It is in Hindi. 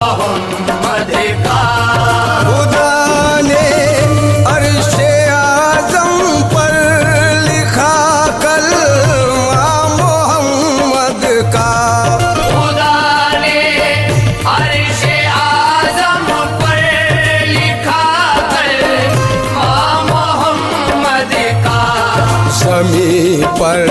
मोहम्मद का खुदा ने अर्शे आज़म पर लिखा कलमा मोहम्मद का। खुदा ने अर्शे आज़म पर लिखा कलमा मोहम्मद का। ज़मीं पर